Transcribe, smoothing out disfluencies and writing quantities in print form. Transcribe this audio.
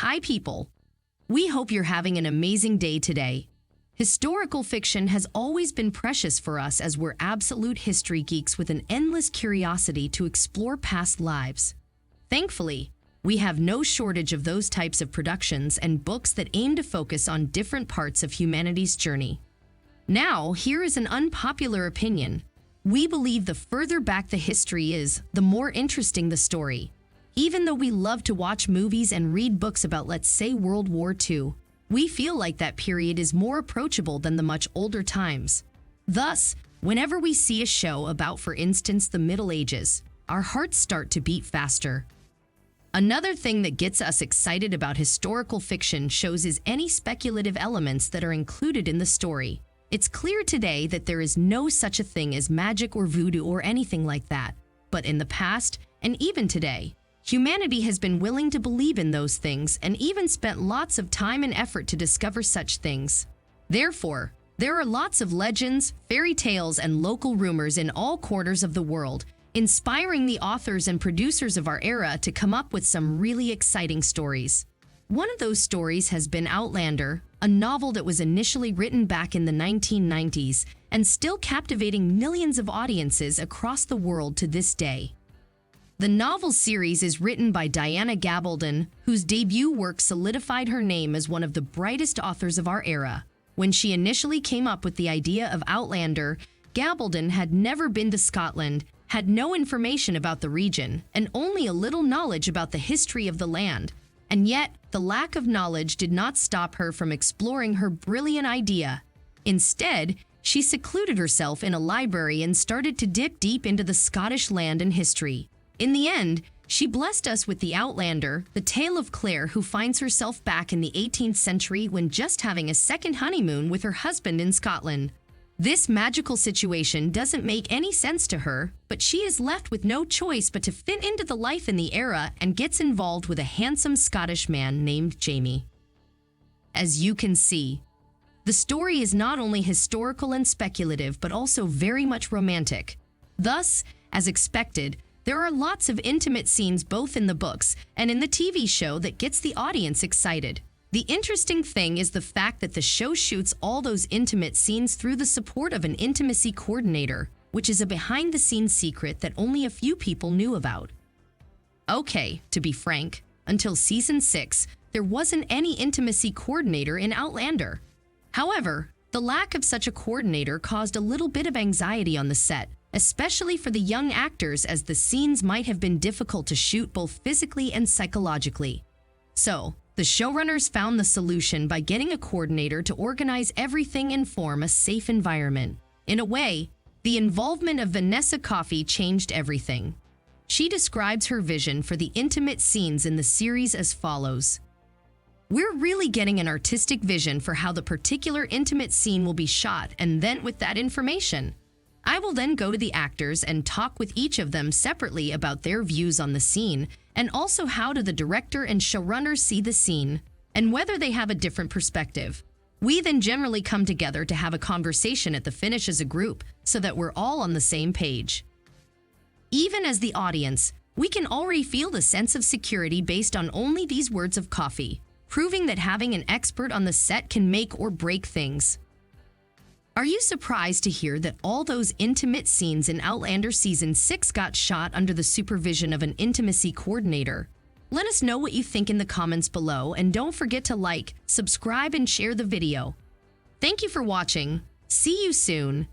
Hi, people. We hope you're having an amazing day today. Historical fiction has always been precious for us as we're absolute history geeks with an endless curiosity to explore past lives. Thankfully, we have no shortage of those types of productions and books that aim to focus on different parts of humanity's journey. Now, here is an unpopular opinion. We believe the further back the history is, the more interesting the story. Even though we love to watch movies and read books about, let's say, World War II, we feel like that period is more approachable than the much older times. Thus, whenever we see a show about, for instance, the Middle Ages, our hearts start to beat faster. Another thing that gets us excited about historical fiction shows is any speculative elements that are included in the story. It's clear today that there is no such a thing as magic or voodoo or anything like that. But in the past, and even today, humanity has been willing to believe in those things and even spent lots of time and effort to discover such things. Therefore, there are lots of legends, fairy tales, and local rumors in all corners of the world, inspiring the authors and producers of our era to come up with some really exciting stories. One of those stories has been Outlander, a novel that was initially written back in the 1990s and still captivating millions of audiences across the world to this day. The novel series is written by Diana Gabaldon, whose debut work solidified her name as one of the brightest authors of our era. When she initially came up with the idea of Outlander, Gabaldon had never been to Scotland, had no information about the region, and only a little knowledge about the history of the land. And yet, the lack of knowledge did not stop her from exploring her brilliant idea. Instead, she secluded herself in a library and started to dip deep into the Scottish land and history. In the end, she blessed us with the Outlander, the tale of Claire who finds herself back in the 18th century when just having a second honeymoon with her husband in Scotland. This magical situation doesn't make any sense to her, but she is left with no choice but to fit into the life in the era and gets involved with a handsome Scottish man named Jamie. As you can see, the story is not only historical and speculative but also very much romantic. Thus, as expected, there are lots of intimate scenes both in the books and in the TV show that gets the audience excited. The interesting thing is the fact that the show shoots all those intimate scenes through the support of an intimacy coordinator, which is a behind-the-scenes secret that only a few people knew about. Okay, to be frank, until season 6, there wasn't any intimacy coordinator in Outlander. However, the lack of such a coordinator caused a little bit of anxiety on the set, especially for the young actors, as the scenes might have been difficult to shoot both physically and psychologically. So, the showrunners found the solution by getting a coordinator to organize everything and form a safe environment. In a way, the involvement of Vanessa Coffey changed everything. She describes her vision for the intimate scenes in the series as follows. "We're really getting an artistic vision for how the particular intimate scene will be shot, and then with that information, I will then go to the actors and talk with each of them separately about their views on the scene, and also how do the director and showrunners see the scene, and whether they have a different perspective. We then generally come together to have a conversation at the finish as a group, so that we're all on the same page." Even as the audience, we can already feel the sense of security based on only these words of Coffey, proving that having an expert on the set can make or break things. Are you surprised to hear that all those intimate scenes in Outlander Season 6 got shot under the supervision of an intimacy coordinator? Let us know what you think in the comments below, and don't forget to like, subscribe, and share the video. Thank you for watching. See you soon.